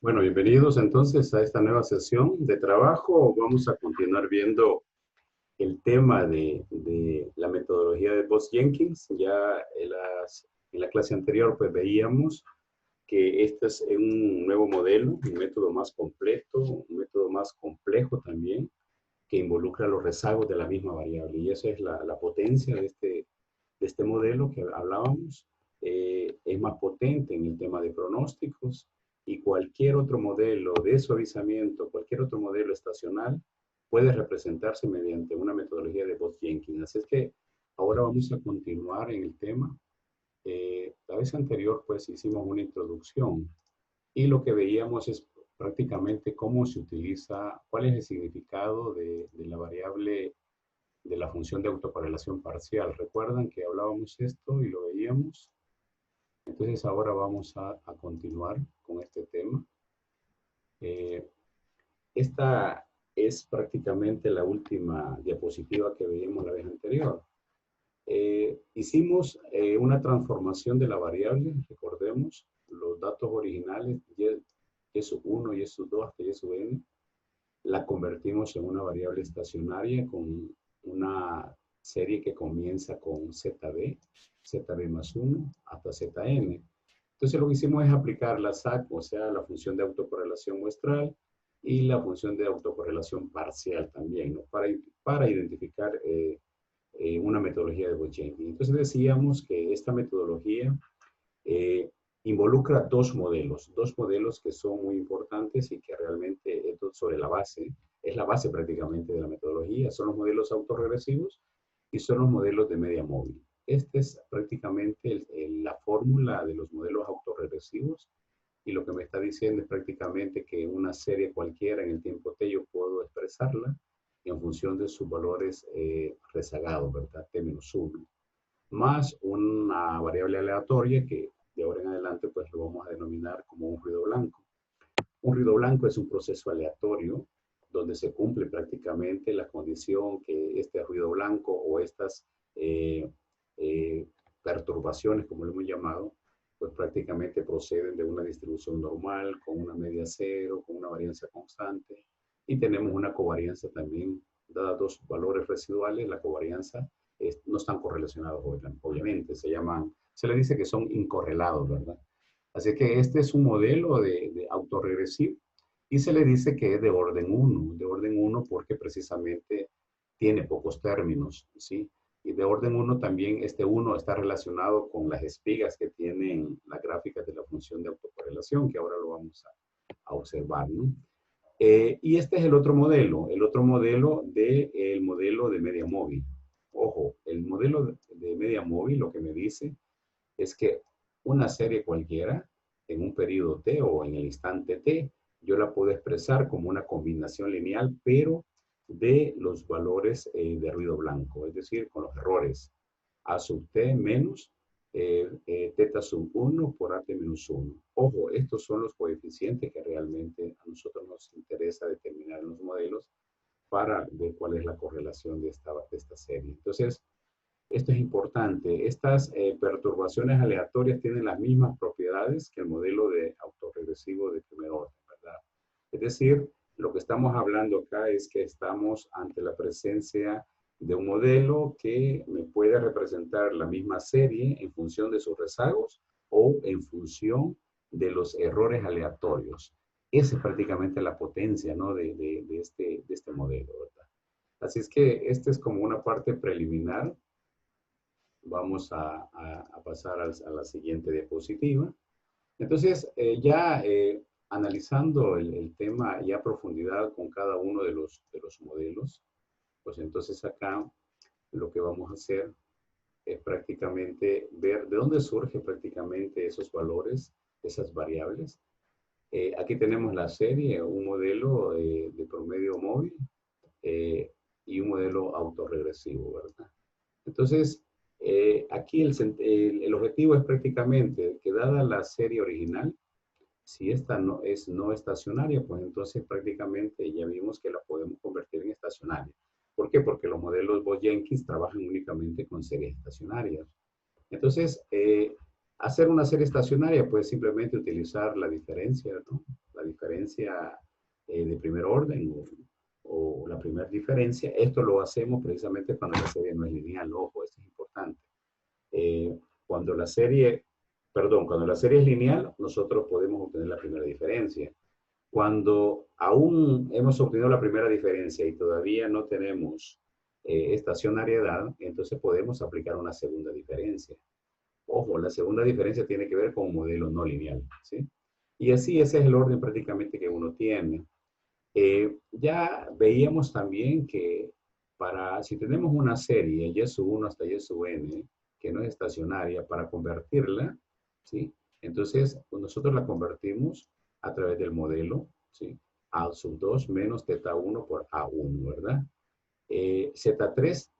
Bueno, bienvenidos entonces a esta nueva sesión de trabajo. Vamos a continuar viendo el tema de la metodología de Bosch-Jenkins. Ya en la clase anterior pues veíamos que este es un nuevo modelo, un método más completo, un método más complejo también, que involucra los rezagos de la misma variable. Y esa es la potencia de este modelo que hablábamos. Es más potente en el tema de pronósticos y cualquier otro modelo de suavizamiento, cualquier otro modelo estacional puede representarse mediante una metodología de Bosch-Jenkins. Así es que ahora vamos a continuar en el tema. La vez anterior pues hicimos una introducción y lo que veíamos es prácticamente cómo se utiliza, cuál es el significado de la variable de la función de autocorrelación parcial. ¿Recuerdan que hablábamos esto y lo veíamos? Entonces ahora vamos a continuar con este tema. Esta es prácticamente la última diapositiva que veíamos la vez anterior. Hicimos una transformación de la variable, recordemos, los datos originales, y sub 1, y sub 2 hasta y sub n, la convertimos en una variable estacionaria con una serie que comienza con zb más 1 hasta zn. Entonces lo que hicimos es aplicar la SAC, o sea, la función de autocorrelación muestral y la función de autocorrelación parcial también, ¿no? Para identificar una metodología de Bosch-Jenkins. Entonces decíamos que esta metodología involucra dos modelos que son muy importantes y que realmente esto sobre la base, es la base prácticamente de la metodología, son los modelos autorregresivos y son los modelos de media móvil. Esta es prácticamente la fórmula de los modelos autorregresivos y lo que me está diciendo es prácticamente que una serie cualquiera en el tiempo t yo puedo expresarla en función de sus valores rezagados, ¿verdad? T-1, más una variable aleatoria que de ahora en adelante pues lo vamos a denominar como un ruido blanco. Un ruido blanco es un proceso aleatorio donde se cumple prácticamente la condición que este ruido blanco o estas eh, eh, perturbaciones, como lo hemos llamado, pues prácticamente proceden de una distribución normal con una media cero, con una varianza constante y tenemos una covarianza también, dadas dos valores residuales, la covarianza no están correlacionados obviamente, se le dice que son incorrelados, ¿verdad? Así que este es un modelo de autorregresivo y se le dice que es de orden uno porque precisamente tiene pocos términos, ¿sí? Y de orden uno también, este uno está relacionado con las espigas que tienen las gráficas de la función de autocorrelación, que ahora lo vamos a observar, ¿no? Y este es el otro modelo el modelo de media móvil. Ojo, el modelo de media móvil lo que me dice es que una serie cualquiera en un periodo t o en el instante t, yo la puedo expresar como una combinación lineal, pero de los valores de ruido blanco, es decir, con los errores a sub t menos teta sub 1 por at menos 1. Ojo, estos son los coeficientes que realmente a nosotros nos interesa determinar en los modelos para ver cuál es la correlación de esta serie. Entonces, esto es importante. Estas perturbaciones aleatorias tienen las mismas propiedades que el modelo de autorregresivo de primer orden, ¿verdad? Es decir, lo que estamos hablando acá es que estamos ante la presencia de un modelo que me puede representar la misma serie en función de sus rezagos o en función de los errores aleatorios. Esa es prácticamente la potencia, ¿no? de este modelo, ¿verdad? Así es que esta es como una parte preliminar. Vamos a pasar a la siguiente diapositiva. Entonces, analizando el tema ya a profundidad con cada uno de los modelos, pues entonces acá lo que vamos a hacer es prácticamente ver de dónde surgen prácticamente esos valores, esas variables. Aquí tenemos la serie, un modelo de promedio móvil y un modelo autorregresivo, ¿verdad? Entonces, aquí el objetivo es prácticamente que dada la serie original, si esta no es no estacionaria, pues entonces prácticamente ya vimos que la podemos convertir en estacionaria. ¿Por qué? Porque los modelos Bosch-Jenkins trabajan únicamente con series estacionarias. Entonces, Hacer una serie estacionaria, pues simplemente utilizar la diferencia, ¿no? La diferencia de primer orden o la primera diferencia. Esto lo hacemos precisamente cuando la serie no es lineal. Ojo, esto es importante. Eh, cuando la serie, cuando la serie es lineal, nosotros podemos obtener la primera diferencia. Cuando aún hemos obtenido la primera diferencia y todavía no tenemos estacionariedad, entonces podemos aplicar una segunda diferencia. Ojo, la segunda diferencia tiene que ver con un modelo no lineal, ¿sí? Y así ese es el orden prácticamente que uno tiene. Ya veíamos también que si tenemos una serie, y sub 1 hasta y sub n, que no es estacionaria, para convertirla, ¿sí? Entonces, pues nosotros la convertimos a través del modelo, ¿sí? A sub 2 menos teta 1 por A1, ¿verdad? Z3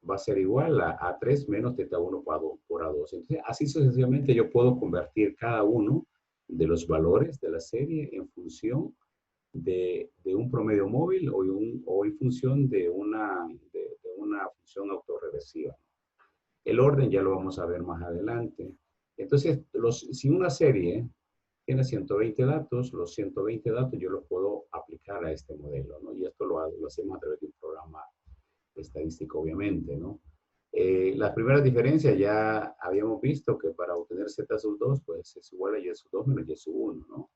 va a ser igual a A3 menos teta 1 por A2. Entonces, así sucesivamente yo puedo convertir cada uno de los valores de la serie en función de un promedio móvil o en función de una función autorregresiva. El orden ya lo vamos a ver más adelante. Entonces, si una serie tiene 120 datos, los 120 datos yo los puedo aplicar a este modelo, ¿no? Y esto lo hacemos a través de un programa estadístico, obviamente, ¿no? Las primeras diferencias ya habíamos visto que para obtener z sub 2, pues es igual a y sub 2 menos y sub 1, ¿no?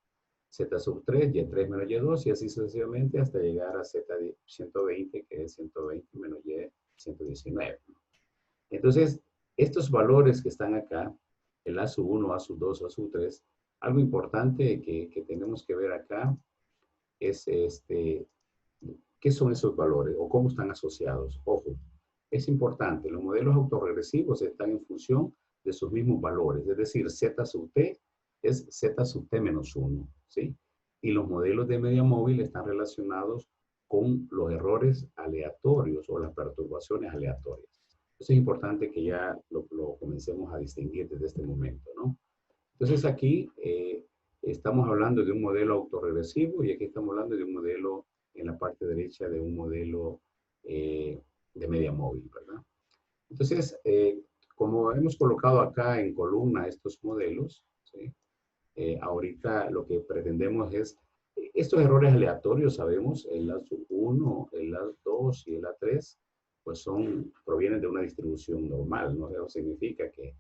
Z sub 3, Y3 menos Y2 y así sucesivamente hasta llegar a Z 120, que es 120 menos Y 119. Entonces, estos valores que están acá, el A sub 1, A sub 2, A sub 3, algo importante que tenemos que ver acá es qué son esos valores o cómo están asociados. Ojo, es importante, los modelos autorregresivos están en función de sus mismos valores, es decir, Z sub T es Z sub T menos 1, ¿sí? Y los modelos de media móvil están relacionados con los errores aleatorios o las perturbaciones aleatorias. Entonces es importante que ya lo comencemos a distinguir desde este momento, ¿no? Entonces aquí estamos hablando de un modelo autorregresivo y aquí estamos hablando de un modelo en la parte derecha de un modelo de media móvil, ¿verdad? Entonces, como hemos colocado acá en columna estos modelos, ¿sí? Ahorita lo que pretendemos es, estos errores aleatorios, sabemos, el A1, el A2 y el A3, pues provienen de una distribución normal, ¿no? Eso significa que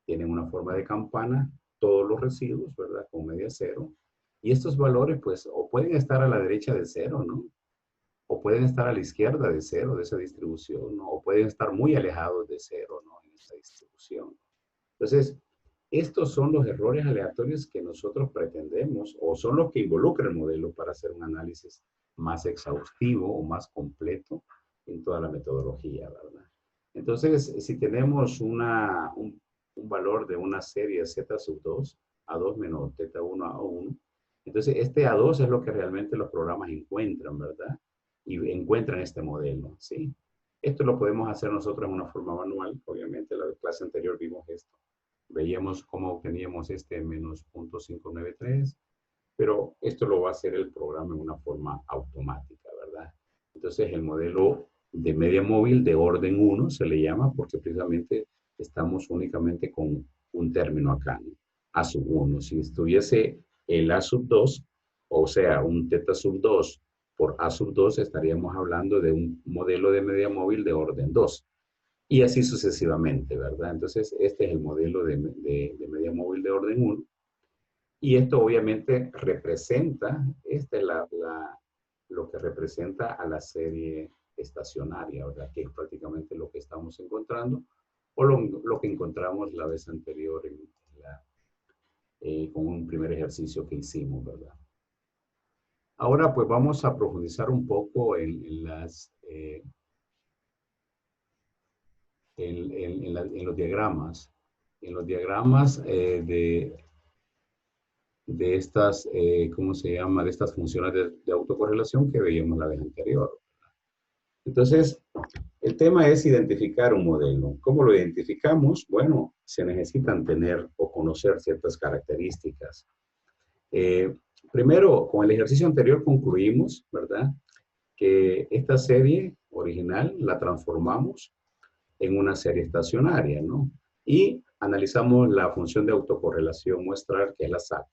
tienen una forma de campana, todos los residuos, ¿verdad? Con media cero. Y estos valores, pues, o pueden estar a la derecha de cero, ¿no? O pueden estar a la izquierda de cero de esa distribución, ¿no? O pueden estar muy alejados de cero, ¿no? En esa distribución. Entonces, estos son los errores aleatorios que nosotros pretendemos o son los que involucra el modelo para hacer un análisis más exhaustivo o más completo en toda la metodología, ¿verdad? Entonces, si tenemos un valor de una serie Z sub 2, A2 menos teta 1 a 1, entonces este A2 es lo que realmente los programas encuentran, ¿verdad? Y encuentran este modelo, ¿sí? Esto lo podemos hacer nosotros en una forma manual, obviamente, en la clase anterior vimos esto. Veíamos cómo obteníamos este menos 0.593, pero esto lo va a hacer el programa en una forma automática, ¿verdad? Entonces el modelo de media móvil de orden 1 se le llama porque precisamente estamos únicamente con un término acá, ¿no? A sub 1. Si estuviese el A sub 2, o sea, un teta sub 2 por A sub 2, estaríamos hablando de un modelo de media móvil de orden 2. Y así sucesivamente, ¿verdad? Entonces, este es el modelo de media móvil de orden 1. Y esto obviamente representa, esta es lo que representa a la serie estacionaria, ¿verdad? Que es prácticamente lo que estamos encontrando o lo que encontramos la vez anterior con un primer ejercicio que hicimos, ¿verdad? Ahora pues vamos a profundizar un poco en los diagramas. En los diagramas de estas, ¿cómo se llama? De estas funciones de autocorrelación que veíamos la vez anterior. Entonces, el tema es identificar un modelo. ¿Cómo lo identificamos? Bueno, se necesitan tener o conocer ciertas características. Primero, con el ejercicio anterior concluimos, ¿verdad? Que esta serie original la transformamos en una serie estacionaria, ¿no? Y analizamos la función de autocorrelación muestral, que es la SAC.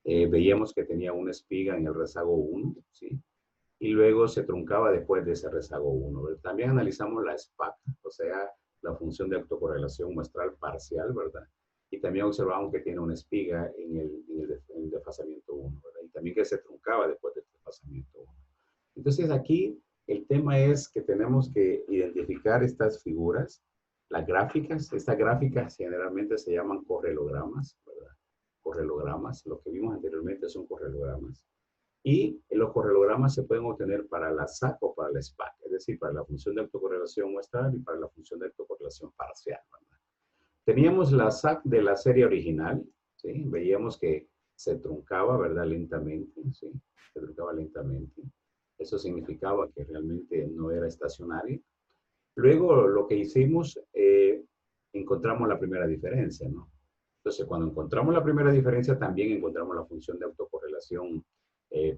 Veíamos que tenía una espiga en el rezago 1, ¿sí? Y luego se truncaba después de ese rezago 1. También analizamos la SPAC, o sea, la función de autocorrelación muestral parcial, ¿verdad? Y también observamos que tiene una espiga en el desfasamiento 1, ¿verdad? Y también que se truncaba después del desfasamiento 1. Entonces aquí el tema es que tenemos que identificar estas figuras, las gráficas. Estas gráficas generalmente se llaman correlogramas, ¿verdad? Correlogramas, lo que vimos anteriormente son correlogramas. Y los correlogramas se pueden obtener para la SAC o para la SPAC, es decir, para la función de autocorrelación muestral y para la función de autocorrelación parcial, ¿verdad? Teníamos la SAC de la serie original, ¿sí? Veíamos que se truncaba, ¿verdad? Lentamente, ¿sí? Se truncaba lentamente. Eso significaba que realmente no era estacionaria. Luego lo que hicimos, encontramos la primera diferencia, ¿no? Entonces, cuando encontramos la primera diferencia, también encontramos la función de autocorrelación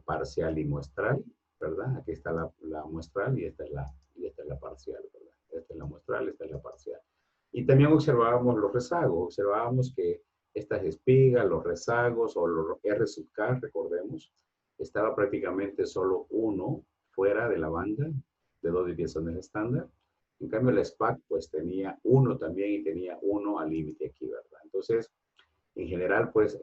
parcial y muestral, ¿verdad? Aquí está la muestral y esta es la parcial, ¿verdad? Esta es la muestral, esta es la parcial. Y también observábamos los rezagos, observábamos que estas espigas, los rezagos o los R sub K, recordemos, estaba prácticamente solo uno fuera de la banda de 2 desviaciones estándar. En cambio, la SPAC pues tenía uno también y tenía uno al límite aquí, ¿verdad? Entonces, en general, pues,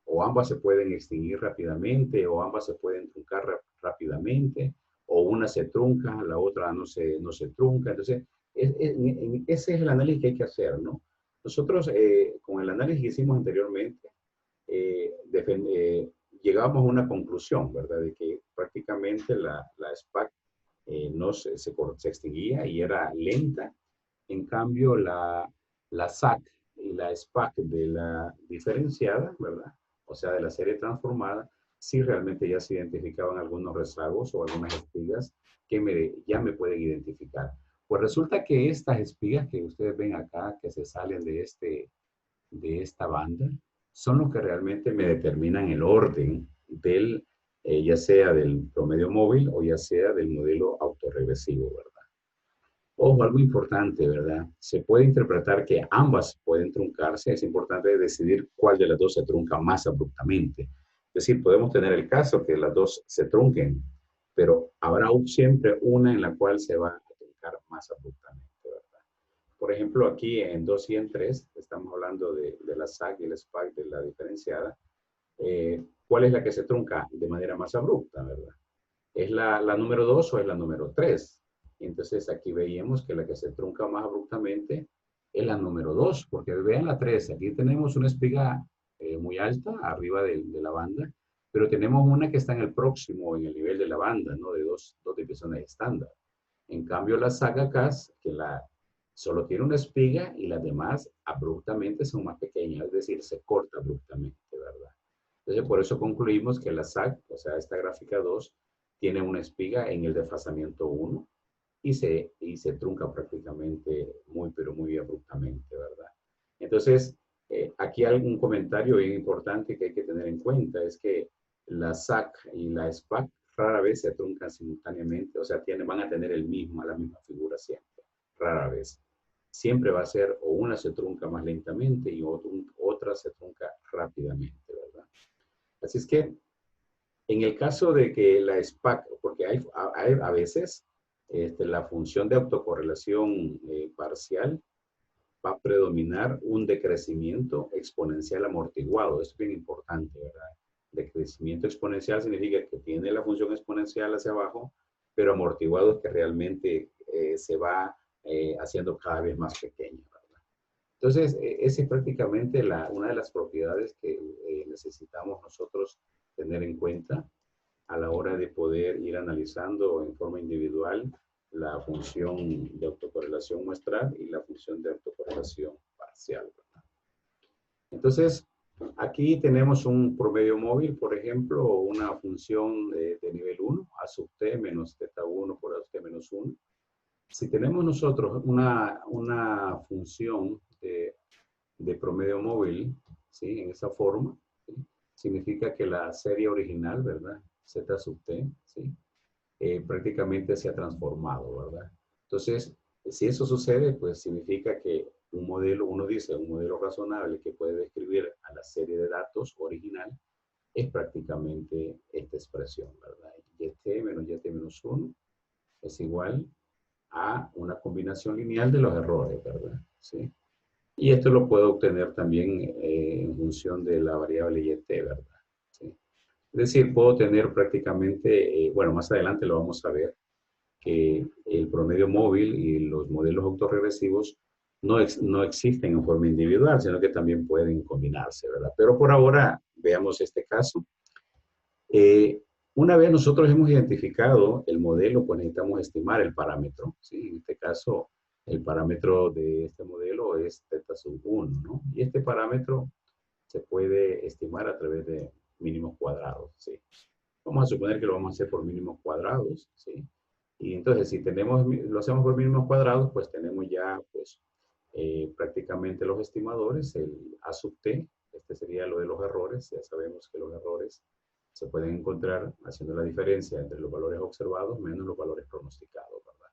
o ambas se pueden extinguir rápidamente, o ambas se pueden truncar rápidamente, o una se trunca, la otra no se trunca. Entonces, ese es el análisis que hay que hacer, ¿no? Nosotros, con el análisis que hicimos anteriormente, llegamos a una conclusión, ¿verdad? De que prácticamente la SPAC no se extinguía y era lenta. En cambio, la SAC y la SPAC de la diferenciada, ¿verdad? O sea, de la serie transformada, sí realmente ya se identificaban algunos rezagos o algunas espigas que ya me pueden identificar. Pues resulta que estas espigas que ustedes ven acá, que se salen de esta banda, son los que realmente me determinan el orden del, ya sea del promedio móvil o ya sea del modelo autorregresivo, ¿verdad? Ojo, algo importante, ¿verdad? Se puede interpretar que ambas pueden truncarse. Es importante decidir cuál de las dos se trunca más abruptamente. Es decir, podemos tener el caso que las dos se trunquen, pero habrá siempre una en la cual se va a truncar más abruptamente, ¿verdad? Por ejemplo, aquí en 2 y en 3, estamos hablando de la SAC y el SPAC de la diferenciada. ¿Cuál es la que se trunca de manera más abrupta, verdad? ¿Es la número 2 o es la número 3? Entonces aquí veíamos que la que se trunca más abruptamente es la número 2, porque vean la 3, aquí tenemos una espiga muy alta, arriba de la banda, pero tenemos una que está en el próximo, en el nivel de la banda, ¿no? De dos divisiones estándar. En cambio, la saga CAS, que solo tiene una espiga y las demás abruptamente son más pequeñas, es decir, se corta abruptamente, ¿verdad? Entonces, por eso concluimos que la SAC, o sea, esta gráfica 2, tiene una espiga en el desfasamiento 1 y se trunca prácticamente muy, pero muy abruptamente, ¿verdad? Entonces, aquí hay un comentario bien importante que hay que tener en cuenta, es que la SAC y la SPAC rara vez se truncan simultáneamente, o sea, van a tener la misma figura siempre, rara vez. Siempre va a ser o una se trunca más lentamente y otra se trunca rápidamente, ¿verdad? Así es que en el caso de que la SPAC, porque hay a veces la función de autocorrelación parcial va a predominar un decrecimiento exponencial amortiguado. Esto es bien importante, ¿verdad? Decrecimiento exponencial significa que tiene la función exponencial hacia abajo, pero amortiguado es que realmente se va haciendo cada vez más pequeño, ¿verdad? Entonces, esa es prácticamente una de las propiedades que necesitamos nosotros tener en cuenta a la hora de poder ir analizando en forma individual la función de autocorrelación muestral y la función de autocorrelación parcial, ¿verdad? Entonces, aquí tenemos un promedio móvil, por ejemplo, una función de nivel 1, A sub t menos teta 1 por A sub t menos 1. Si tenemos nosotros una función de promedio móvil, ¿sí? En esa forma, ¿sí? Significa que la serie original, ¿verdad? Z sub t, ¿sí? Prácticamente se ha transformado, ¿verdad? Entonces, si eso sucede, pues significa que un modelo, uno dice, un modelo razonable que puede describir a la serie de datos original es prácticamente esta expresión, ¿verdad? YT menos YT menos 1 es igual a una combinación lineal de los errores, ¿verdad? ¿Sí? Y esto lo puedo obtener también en función de la variable YT, ¿verdad? ¿Sí? Es decir, puedo tener prácticamente, bueno, más adelante lo vamos a ver, que el promedio móvil y los modelos autorregresivos no existen en forma individual, sino que también pueden combinarse, ¿verdad? Pero por ahora veamos este caso. Una vez nosotros hemos identificado el modelo, pues necesitamos estimar el parámetro, ¿sí? En este caso, el parámetro de este modelo es θ sub 1, ¿no? Y este parámetro se puede estimar a través de mínimos cuadrados, ¿sí? Vamos a suponer que lo vamos a hacer por mínimos cuadrados, ¿sí? Y entonces, si lo hacemos por mínimos cuadrados, pues tenemos ya, pues, prácticamente los estimadores, el A sub t, este sería lo de los errores, ya sabemos que los errores se pueden encontrar haciendo la diferencia entre los valores observados menos los valores pronosticados, ¿verdad?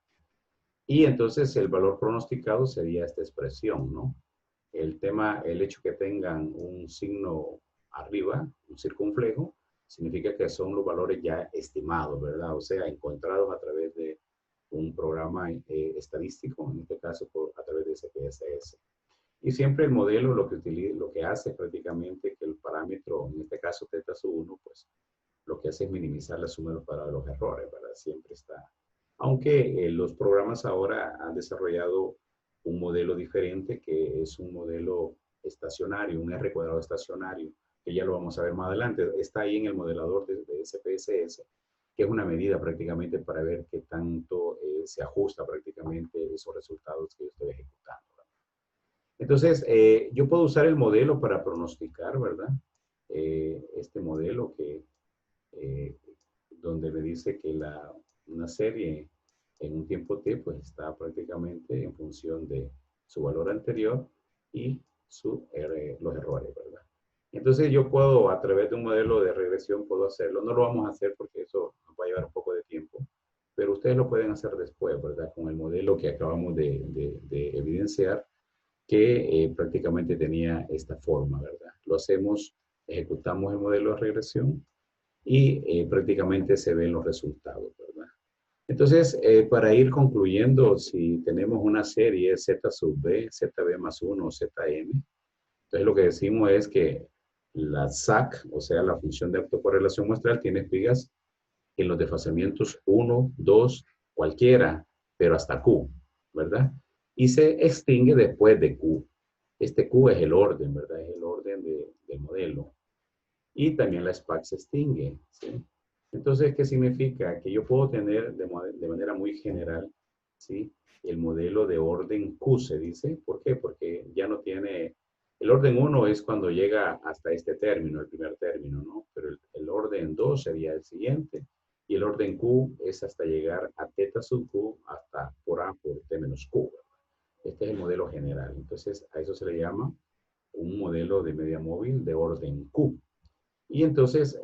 Y entonces el valor pronosticado sería esta expresión, ¿no? El hecho que tengan un signo arriba, un circunflejo, significa que son los valores ya estimados, ¿verdad? O sea, encontrados a través de un programa estadístico, en este caso a través de SPSS. Y siempre el modelo lo que hace prácticamente que el parámetro, en este caso θ sub 1, pues lo que hace es minimizar la suma para los errores, ¿verdad? Siempre está. Aunque los programas ahora han desarrollado un modelo diferente que es un modelo estacionario, un R cuadrado estacionario, que ya lo vamos a ver más adelante. Está ahí en el modelador de SPSS, que es una medida prácticamente para ver qué tanto se ajusta prácticamente esos resultados que yo estoy ejecutando. Entonces, yo puedo usar el modelo para pronosticar, ¿verdad? Este modelo eh, donde me dice que una serie en un tiempo t pues está prácticamente en función de su valor anterior y los errores, ¿verdad? Entonces yo puedo, a través de un modelo de regresión, puedo hacerlo. No lo vamos a hacer porque eso nos va a llevar un poco de tiempo, pero ustedes lo pueden hacer después, ¿verdad? Con el modelo que acabamos de evidenciar, que prácticamente tenía esta forma, ¿verdad? Lo hacemos, ejecutamos el modelo de regresión y prácticamente se ven los resultados, ¿verdad? Entonces, para ir concluyendo, si tenemos una serie Z sub B, ZB más 1, ZM, entonces lo que decimos es que la SAC, o sea, la función de autocorrelación muestral, tiene espigas en los desfasamientos 1, 2, cualquiera, pero hasta Q, ¿verdad? Y se extingue después de Q. Este Q es el orden, ¿verdad? Es el orden del modelo. Y también la SPAC se extingue, ¿sí? Entonces, ¿qué significa? Que yo puedo tener de manera muy general, ¿sí? El modelo de orden Q se dice. ¿Por qué? Porque ya no tiene... El orden 1 es cuando llega hasta este término, el primer término, ¿no? Pero el orden 2 sería el siguiente. Y el orden Q es hasta llegar a θ sub Q hasta por A por T menos Q. Este es el modelo general. Entonces, a eso se le llama un modelo de media móvil de orden Q. Y entonces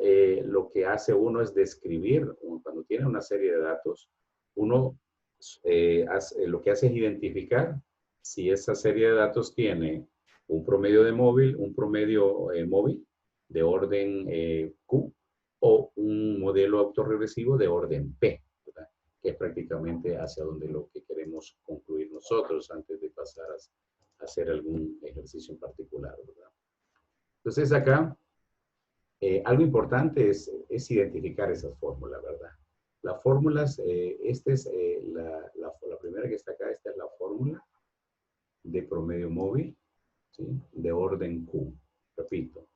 lo que hace uno es describir, cuando tiene una serie de datos, uno lo que hace es identificar si esa serie de datos tiene un promedio de móvil, un promedio móvil de orden Q o un modelo autorregresivo de orden P, ¿verdad? Que es prácticamente hacia donde lo que queremos concluir nosotros antes de pasar a hacer algún ejercicio en particular, ¿verdad? Entonces acá algo importante es identificar esas fórmulas, ¿verdad? Las fórmulas, esta es la primera que está acá, esta es la fórmula de promedio móvil, ¿sí? De orden Q, repito.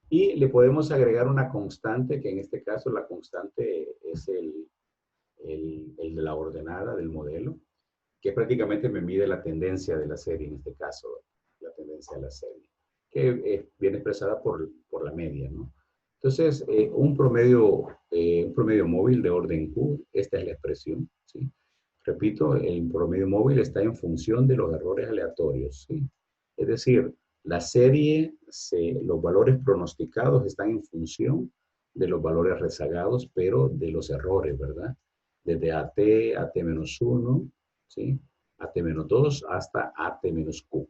Y le podemos agregar una constante, que en este caso la constante es el de la ordenada del modelo, que prácticamente me mide la tendencia de la serie, en este caso, la tendencia de la serie, que viene expresada por la media, ¿no? Entonces, un promedio móvil de orden Q, esta es la expresión, ¿sí? Repito, el promedio móvil está en función de los errores aleatorios, ¿sí? Es decir, la serie, los valores pronosticados están en función de los valores rezagados, pero de los errores, ¿verdad? Desde AT, AT-1, ¿sí? AT-2 hasta AT-Q.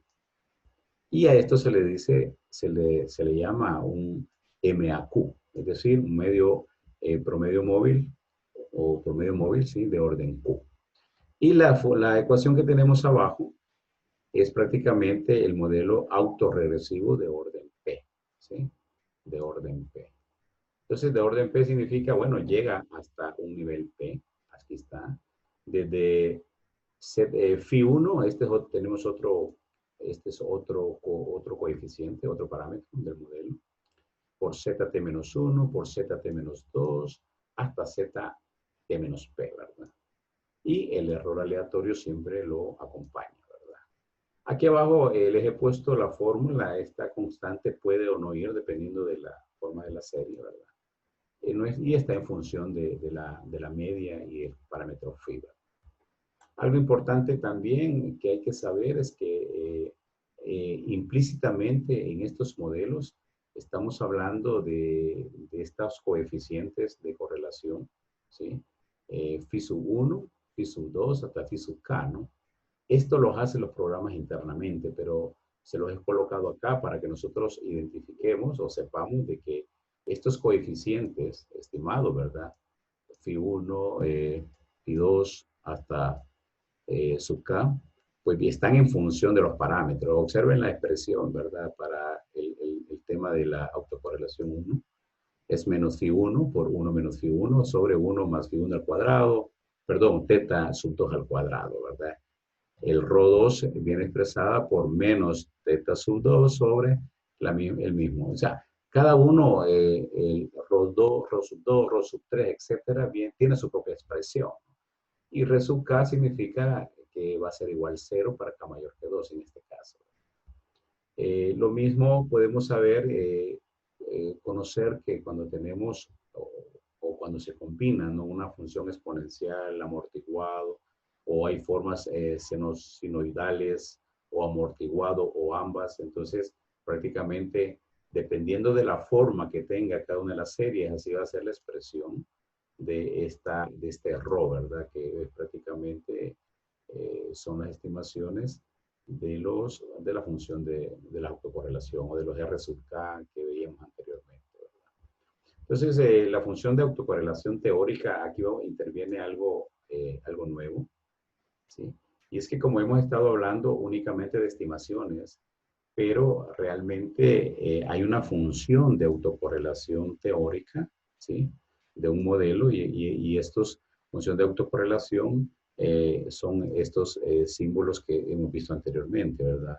Y a esto se le dice, se le llama un MAQ, es decir, un medio promedio móvil o promedio móvil, ¿sí? De orden Q. Y la ecuación que tenemos abajo es prácticamente el modelo autorregresivo de orden P, ¿sí? De orden P. Entonces, de orden P significa, bueno, llega hasta un nivel P, aquí está, desde phi1, tenemos otro, este es otro coeficiente, otro parámetro del modelo, por ZT-1, por ZT-2, hasta ZT-P, ¿verdad? Y el error aleatorio siempre lo acompaña, ¿verdad? Aquí abajo les he puesto la fórmula, esta constante puede o no ir dependiendo de la forma de la serie, ¿verdad? Y está en función de la media y el parámetro phi. Algo importante también que hay que saber es que implícitamente en estos modelos estamos hablando de estos coeficientes de correlación, ¿sí? Phi sub 1, Phi sub 2 hasta Phi sub k, ¿no? Esto los hacen los programas internamente, pero se los he colocado acá para que nosotros identifiquemos o sepamos de que estos coeficientes estimados, ¿verdad? Phi 1, Phi 2 hasta sub k, pues están en función de los parámetros. Observen la expresión, ¿verdad? Para el tema de la autocorrelación 1. Es menos phi 1 por 1 menos phi 1 sobre 1 más phi 1 al cuadrado, perdón, teta sub 2 al cuadrado, ¿verdad? El ρ2 viene expresada por menos teta sub 2 sobre el mismo. O sea, cada uno, el ρ2, ρ sub 2, ρ sub 3, etcétera, bien, tiene su propia expresión. Y re sub k significa que va a ser igual 0 para k mayor que 2 en este caso. Lo mismo podemos saber, conocer que cuando tenemos o cuando se combinan, ¿no? Una función exponencial, amortiguado, o hay formas senoidales o amortiguado o ambas, entonces prácticamente dependiendo de la forma que tenga cada una de las series, así va a ser la expresión de este error, ¿verdad? Que es prácticamente son las estimaciones de la función de la autocorrelación o de los R sub K que veíamos anteriormente, ¿verdad? Entonces, la función de autocorrelación teórica, aquí interviene algo nuevo, ¿sí? Y es que como hemos estado hablando únicamente de estimaciones, pero realmente hay una función de autocorrelación teórica, ¿sí? De un modelo y estos función de autocorrelación son estos símbolos que hemos visto anteriormente, ¿verdad?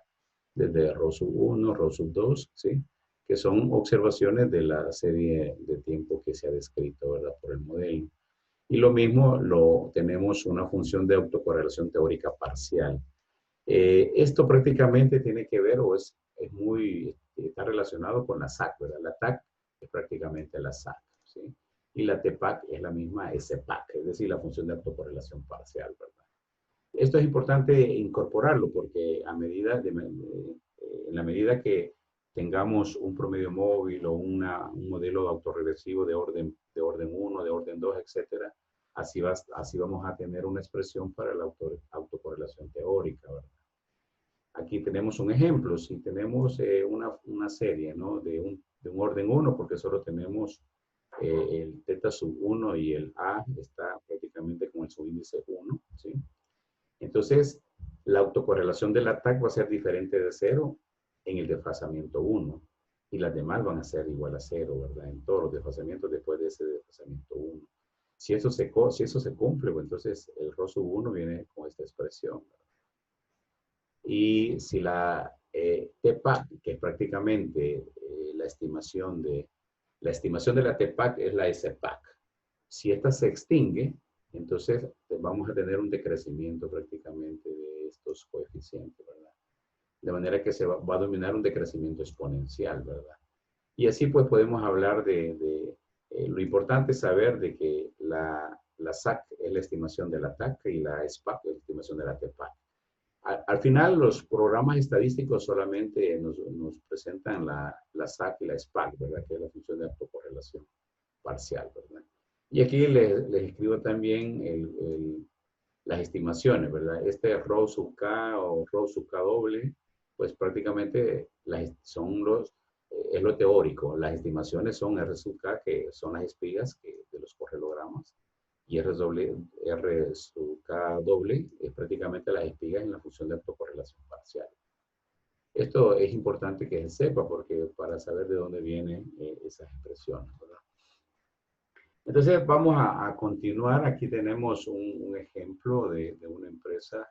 Desde ρ sub 1, ρ sub 2, ¿sí? Que son observaciones de la serie de tiempo que se ha descrito, ¿verdad? Por el modelo. Y lo mismo tenemos una función de autocorrelación teórica parcial. Esto prácticamente tiene que ver o está relacionado con la SAC, ¿verdad? La TAC es prácticamente la SAC, ¿sí? Y la TPAC es la misma SPAC, es decir, la función de autocorrelación parcial, ¿verdad? Esto es importante incorporarlo porque en la medida que tengamos un promedio móvil o un modelo autorregresivo de orden 1, de orden 2, etcétera, así vamos a tener una expresión para la autocorrelación teórica, ¿verdad? Aquí tenemos un ejemplo. Si tenemos una serie, ¿no? de un orden 1, porque solo tenemos el teta sub 1 y el A está prácticamente con el subíndice 1, ¿sí? Entonces, la autocorrelación del TAC va a ser diferente de 0 en el desfasamiento 1 y las demás van a ser igual a 0, ¿verdad? En todos los desfasamientos después de ese desfasamiento 1. Si eso se cumple, pues entonces el ρ sub 1 viene con esta expresión, ¿verdad? Y si la TPAC, que es prácticamente la estimación de la TPAC es la SPAC. Si esta se extingue, entonces vamos a tener un decrecimiento prácticamente de estos coeficientes, ¿verdad? De manera que se va a dominar un decrecimiento exponencial, ¿verdad? Y así pues podemos hablar lo importante es saber de que la SAC es la estimación de la TAC y la SPAC es la estimación de la TPAC. Al final, los programas estadísticos solamente nos presentan la SAC y la SPAC, ¿verdad? Que es la función de autocorrelación parcial, ¿verdad? Y aquí les escribo también las estimaciones, ¿verdad? Este rho sub K o rho sub K doble, pues prácticamente es lo teórico. Las estimaciones son R sub K, que son las espigas de los correlogramas, y R sub K doble es prácticamente las espigas en la función de autocorrelación parcial. Esto es importante que se sepa porque para saber de dónde vienen esas expresiones, ¿verdad? Entonces vamos a continuar. Aquí tenemos un ejemplo de una empresa.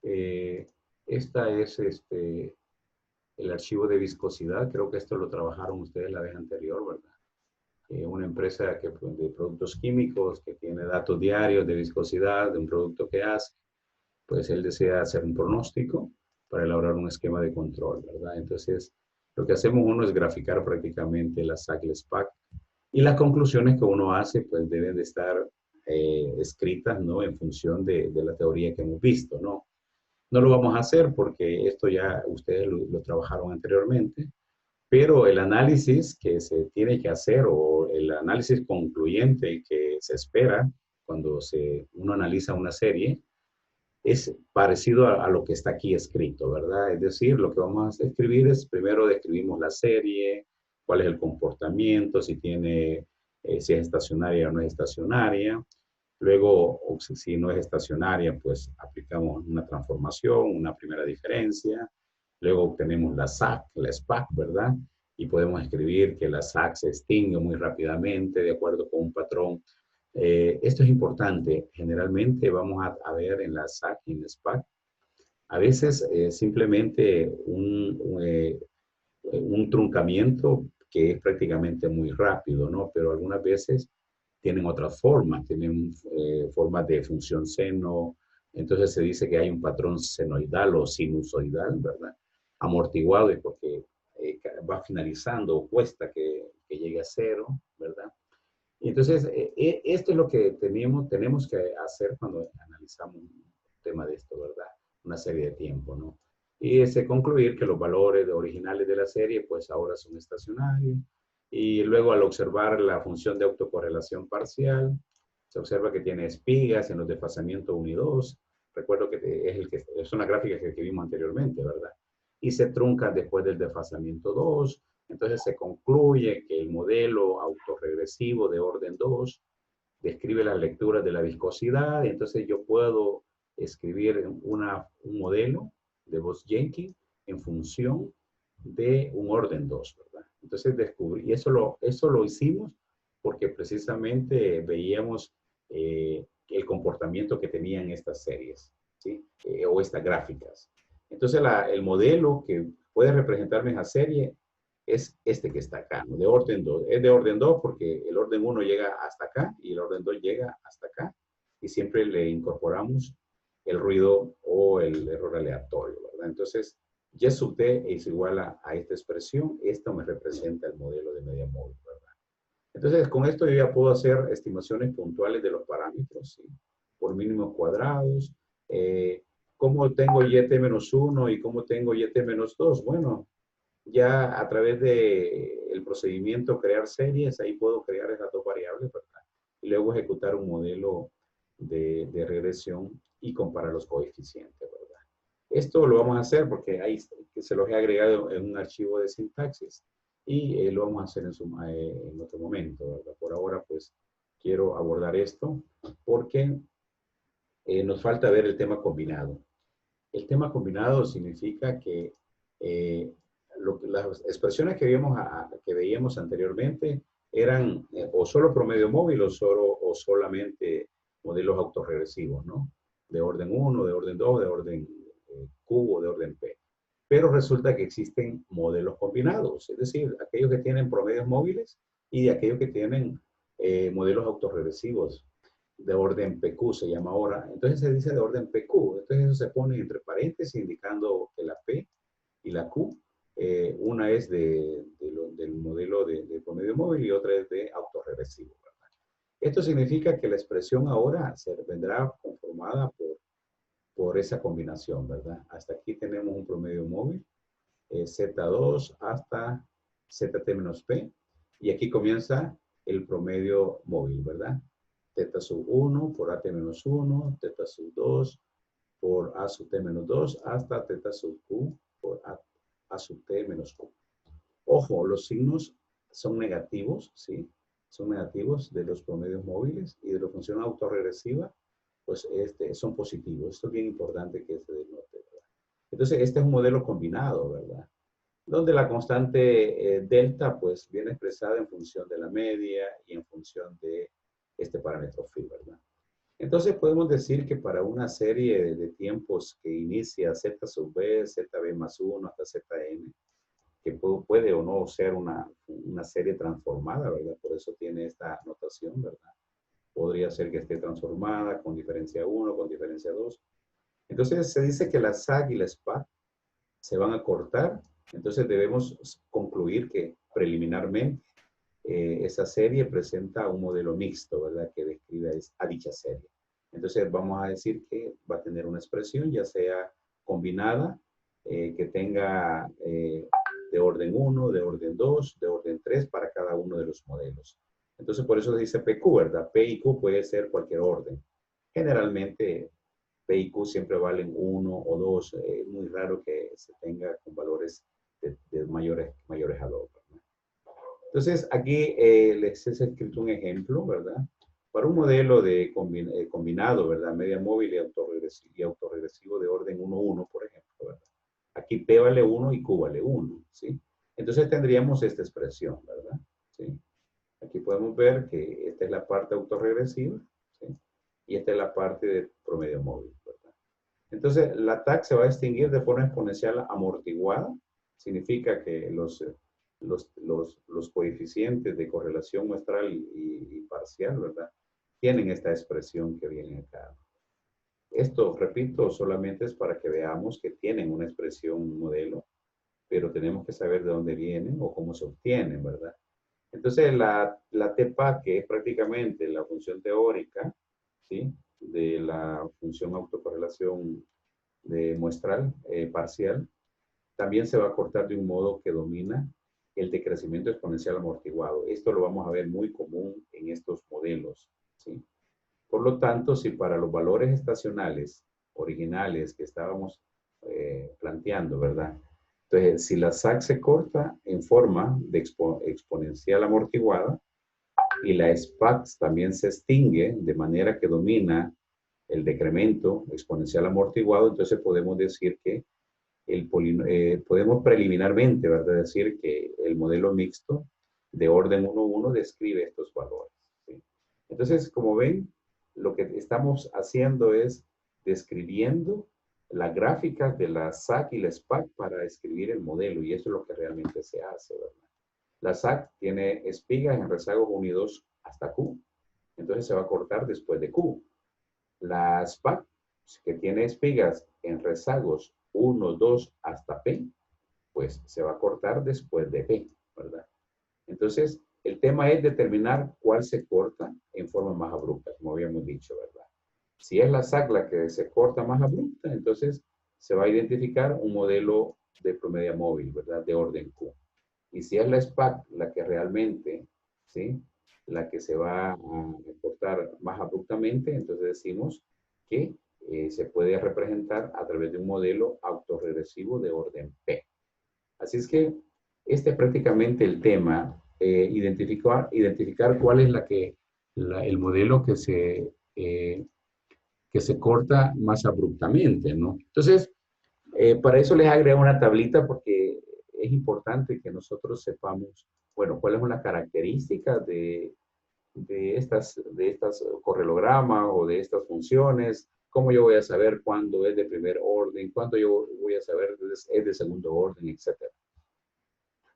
Esta es el archivo de viscosidad. Creo que esto lo trabajaron ustedes la vez anterior, ¿verdad? Una empresa de productos químicos que tiene datos diarios de viscosidad de un producto que hace. Pues él desea hacer un pronóstico para elaborar un esquema de control, ¿verdad? Entonces, lo que hacemos uno es graficar prácticamente la SAC, la SPAC, y las conclusiones que uno hace, pues deben de estar escritas, ¿no? En función de la teoría que hemos visto, ¿no? No lo vamos a hacer porque esto ya ustedes lo trabajaron anteriormente, pero el análisis que se tiene que hacer o el análisis concluyente que se espera cuando uno analiza una serie, es parecido a lo que está aquí escrito, ¿verdad? Es decir, lo que vamos a escribir es, primero describimos la serie, cuál es el comportamiento, si es estacionaria o no es estacionaria. Luego, si no es estacionaria, pues aplicamos una transformación, una primera diferencia. Luego obtenemos la SAC, la SPAC, ¿verdad? Y podemos escribir que la SAC se extingue muy rápidamente de acuerdo con un patrón. Esto es importante. Generalmente vamos a ver en la SAC y en la SPAC, a veces simplemente un truncamiento que es prácticamente muy rápido, ¿no? Pero algunas veces tienen otras formas, tienen formas de función seno. Entonces se dice que hay un patrón senoidal o sinusoidal, ¿verdad? Amortiguado es porque va finalizando o cuesta que llegue a cero, ¿verdad? Y entonces, esto es lo que tenemos que hacer cuando analizamos un tema de esto, ¿verdad? Una serie de tiempo, ¿no? Y es concluir que los valores originales de la serie, pues ahora son estacionarios. Y luego al observar la función de autocorrelación parcial, se observa que tiene espigas en los desfasamientos 1 y 2. Recuerdo que es una gráfica que vimos anteriormente, ¿verdad? Y se trunca después del desfasamiento 2. Entonces se concluye que el modelo autorregresivo de orden 2 describe las lecturas de la viscosidad, y entonces yo puedo escribir un modelo de Bose-Jenkin en función de un orden 2, ¿verdad? Entonces descubrí, y eso lo hicimos porque precisamente veíamos el comportamiento que tenían estas series, ¿sí? O estas gráficas. Entonces el modelo que puede representarme esa serie es este que está acá, ¿no? De orden 2. Es de orden 2 porque el orden 1 llega hasta acá y el orden 2 llega hasta acá. Y siempre le incorporamos el ruido o el error aleatorio, ¿verdad? Entonces, Y sub t es igual a esta expresión. Esto me representa el modelo de media móvil, ¿verdad? Entonces, con esto yo ya puedo hacer estimaciones puntuales de los parámetros, ¿sí? Por mínimos cuadrados. ¿Cómo tengo YT-1 y cómo tengo YT-2? Bueno, ya a través del procedimiento crear series, ahí puedo crear esas dos variables, ¿verdad? Y luego ejecutar un modelo de regresión y comparar los coeficientes, ¿verdad? Esto lo vamos a hacer porque ahí se los he agregado en un archivo de sintaxis y lo vamos a hacer en otro momento, ¿verdad? Por ahora, pues, quiero abordar esto porque nos falta ver el tema combinado. El tema combinado significa que las expresiones que veíamos anteriormente eran o solo promedio móvil o solamente modelos autorregresivos, ¿no? De orden 1, de orden 2, de orden Q o de orden P. Pero resulta que existen modelos combinados, es decir, aquellos que tienen promedios móviles y de aquellos que tienen modelos autorregresivos de orden PQ se llama ahora. Entonces se dice de orden PQ. Entonces eso se pone entre paréntesis indicando que la P y la Q, una es del modelo de promedio móvil y otra es de autorregresivo, ¿verdad? Esto significa que la expresión ahora vendrá conformada por esa combinación, ¿verdad? Hasta aquí tenemos un promedio móvil, Z2 hasta ZT-P, y aquí comienza el promedio móvil, ¿verdad? teta sub 1 por AT menos 1, teta sub 2 por A sub T menos 2, hasta teta sub Q por A sub T menos Q. Ojo, los signos son negativos, ¿sí? Son negativos de los promedios móviles y de la función autorregresiva, pues son positivos. Esto es bien importante que se denote, ¿verdad? Entonces, este es un modelo combinado, ¿verdad? Donde la constante delta, pues, viene expresada en función de la media y en función de este parámetro phi, ¿verdad? Entonces, podemos decir que para una serie de tiempos que inicia z sub b, zb más 1 hasta zn, que puede o no ser una serie transformada, ¿verdad? Por eso tiene esta notación, ¿verdad? Podría ser que esté transformada con diferencia 1, con diferencia 2. Entonces, se dice que la SAC y la SPAC se van a cortar. Entonces, debemos concluir que preliminarmente esa serie presenta un modelo mixto, ¿verdad? Que describe a dicha serie. Entonces, vamos a decir que va a tener una expresión, ya sea combinada, que tenga de orden 1, de orden 2, de orden 3 para cada uno de los modelos. Entonces, por eso se dice PQ, ¿verdad? P y Q puede ser cualquier orden. Generalmente, P y Q siempre valen 1 o 2. Es muy raro que se tenga con valores de mayores a 2. Entonces, aquí les he escrito un ejemplo, ¿verdad? Para un modelo de combinado, ¿verdad? Media móvil y autorregresivo de orden 1, 1, por ejemplo, ¿verdad? Aquí P vale 1 y Q vale 1, ¿sí? Entonces tendríamos esta expresión, ¿verdad? ¿Sí? Aquí podemos ver que esta es la parte autorregresiva, ¿sí? Y esta es la parte de promedio móvil, ¿verdad? Entonces, la TAC se va a distinguir de forma exponencial amortiguada. Significa que los coeficientes de correlación muestral y parcial, ¿verdad? Tienen esta expresión que viene acá. Esto, repito, solamente es para que veamos que tienen una expresión, un modelo, pero tenemos que saber de dónde vienen o cómo se obtienen, ¿verdad? Entonces, la TPA, que es prácticamente la función teórica, ¿sí? De la función autocorrelación de muestral parcial, también se va a cortar de un modo que domina el decrecimiento exponencial amortiguado. Esto lo vamos a ver muy común en estos modelos, ¿sí? Por lo tanto, si para los valores estacionales originales que estábamos planteando, ¿verdad? Entonces, si la SAC se corta en forma de exponencial amortiguada y la SPAC también se extingue de manera que domina el decremento exponencial amortiguado, entonces podemos decir que podemos preliminarmente, ¿verdad? Decir que el modelo mixto de orden 1,1 describe estos valores, ¿sí? Entonces, como ven, lo que estamos haciendo es describiendo la gráfica de la SAC y la SPAC para describir el modelo, y eso es lo que realmente se hace, ¿verdad? La SAC tiene espigas en rezagos 1 y 2 hasta Q, entonces se va a cortar después de Q. La SPAC, que tiene espigas en rezagos 1, 2 hasta P, pues se va a cortar después de P, ¿verdad? Entonces, el tema es determinar cuál se corta en forma más abrupta, como habíamos dicho, ¿verdad? Si es la SAC la que se corta más abrupta, entonces se va a identificar un modelo de promedia móvil, ¿verdad? De orden Q. Y si es la SPAC la que realmente, ¿sí? La que se va a cortar más abruptamente, entonces decimos que se puede representar a través de un modelo autorregresivo de orden P. Así es que este es prácticamente el tema, identificar cuál es el modelo que se corta más abruptamente, ¿no? Entonces, para eso les agrego una tablita porque es importante que nosotros sepamos, bueno, cuáles son las características de estas correlogramas o de estas funciones, cómo yo voy a saber cuándo es de primer orden, cuándo yo voy a saber es de segundo orden, etcétera.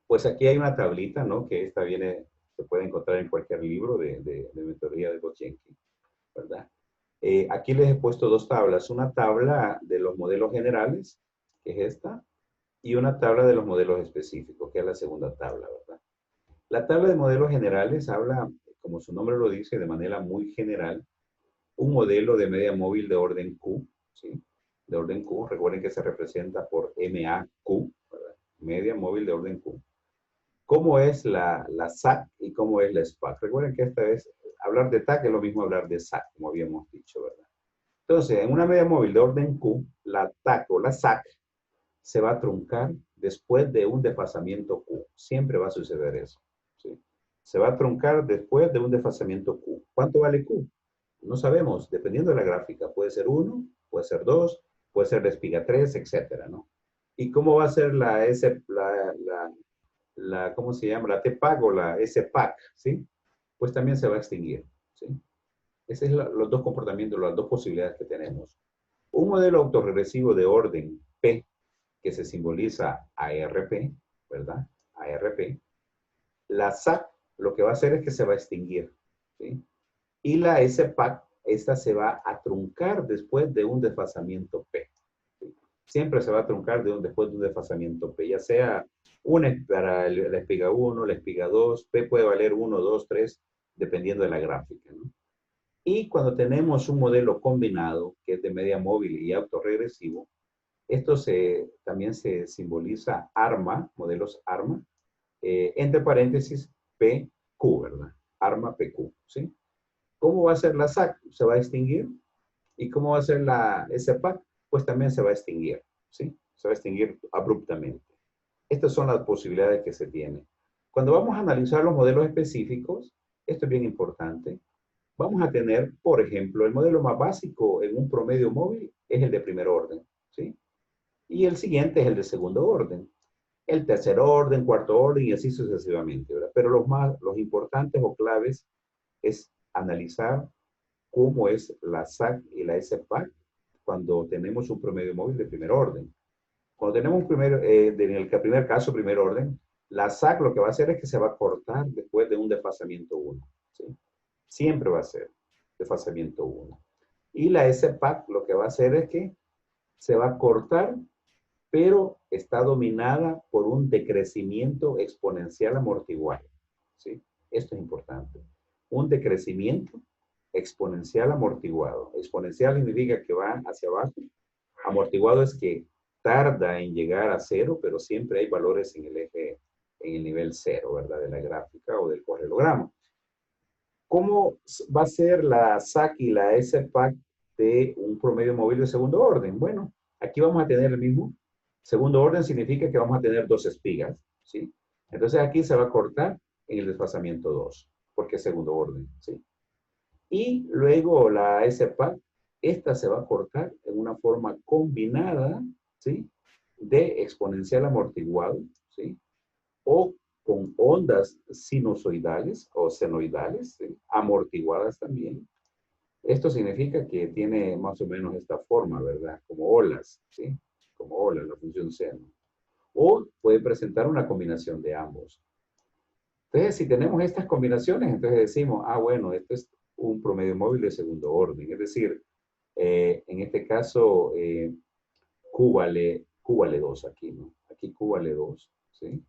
Pues aquí hay una tablita, ¿no? Que esta se puede encontrar en cualquier libro de metodología de Bochenki, ¿verdad? Aquí les he puesto dos tablas. Una tabla de los modelos generales, que es esta, y una tabla de los modelos específicos, que es la segunda tabla, ¿verdad? La tabla de modelos generales habla, como su nombre lo dice, de manera muy general, un modelo de media móvil de orden Q, ¿sí? De orden Q. Recuerden que se representa por MAQ, ¿verdad? Media móvil de orden Q. ¿Cómo es la SAC y cómo es la SPAC? Recuerden que esta es hablar de TAC es lo mismo hablar de SAC, como habíamos dicho, ¿verdad? Entonces, en una media móvil de orden Q, la TAC o la SAC se va a truncar después de un desfasamiento Q. Siempre va a suceder eso, ¿sí? Se va a truncar después de un desfasamiento Q. ¿Cuánto vale Q? No sabemos, dependiendo de la gráfica. Puede ser 1, puede ser 2, puede ser la espiga 3, etcétera, ¿no? ¿Y cómo va a ser la S, ¿cómo se llama? La T-PAC o la S-PAC, ¿sí? Pues también se va a extinguir, ¿sí? Esos son los dos comportamientos, las dos posibilidades que tenemos. Un modelo autorregresivo de orden P, que se simboliza ARP, ¿verdad? ARP. La SAC lo que va a hacer es que se va a extinguir, ¿sí? Y la S-PAC, esta se va a truncar después de un desfasamiento P, ¿sí? Siempre se va a truncar después de un desfasamiento P, ya sea una para la espiga 1, la espiga 2, P puede valer 1, 2, 3, dependiendo de la gráfica, ¿no? Y cuando tenemos un modelo combinado, que es de media móvil y autorregresivo, esto también se simboliza ARMA, modelos ARMA, entre paréntesis PQ, ¿verdad? ARMA PQ, ¿sí? ¿Cómo va a ser la SAC? Se va a extinguir. ¿Y cómo va a ser la SPAC? Pues también se va a extinguir, ¿sí? Se va a extinguir abruptamente. Estas son las posibilidades que se tienen. Cuando vamos a analizar los modelos específicos, esto es bien importante. Vamos a tener, por ejemplo, el modelo más básico en un promedio móvil es el de primer orden, ¿sí? Y el siguiente es el de segundo orden. El tercer orden, cuarto orden y así sucesivamente, ¿verdad? Pero los importantes o claves es analizar cómo es la SAC y la SPAC cuando tenemos un promedio móvil de primer orden. Cuando tenemos en el primer caso, primer orden, la SAC lo que va a hacer es que se va a cortar después de un desfasamiento 1, ¿sí? Siempre va a ser desfasamiento 1. Y la SPAC lo que va a hacer es que se va a cortar, pero está dominada por un decrecimiento exponencial amortiguado, ¿sí? Esto es importante. Un decrecimiento exponencial amortiguado. Exponencial significa que va hacia abajo. Amortiguado es que tarda en llegar a cero, pero siempre hay valores en el eje, en el nivel cero, ¿verdad? De la gráfica o del paralelogramo. ¿Cómo va a ser la SAC y la SPAC de un promedio móvil de segundo orden? Bueno, aquí vamos a tener el mismo. Segundo orden significa que vamos a tener dos espigas, ¿sí? Entonces aquí se va a cortar en el desfasamiento 2, porque es segundo orden, ¿sí? Y luego la SPAC, esta se va a cortar en una forma combinada, ¿sí? De exponencial amortiguado, ¿sí? O con ondas sinusoidales o senoidales, ¿sí? Amortiguadas también. Esto significa que tiene más o menos esta forma, ¿verdad? Como olas, ¿sí? Como olas, la función seno. O puede presentar una combinación de ambos. Entonces, si tenemos estas combinaciones, entonces decimos, ah, bueno, esto es un promedio móvil de segundo orden. Es decir, en este caso, Q vale 2 aquí, ¿no? Aquí Q vale 2, ¿sí?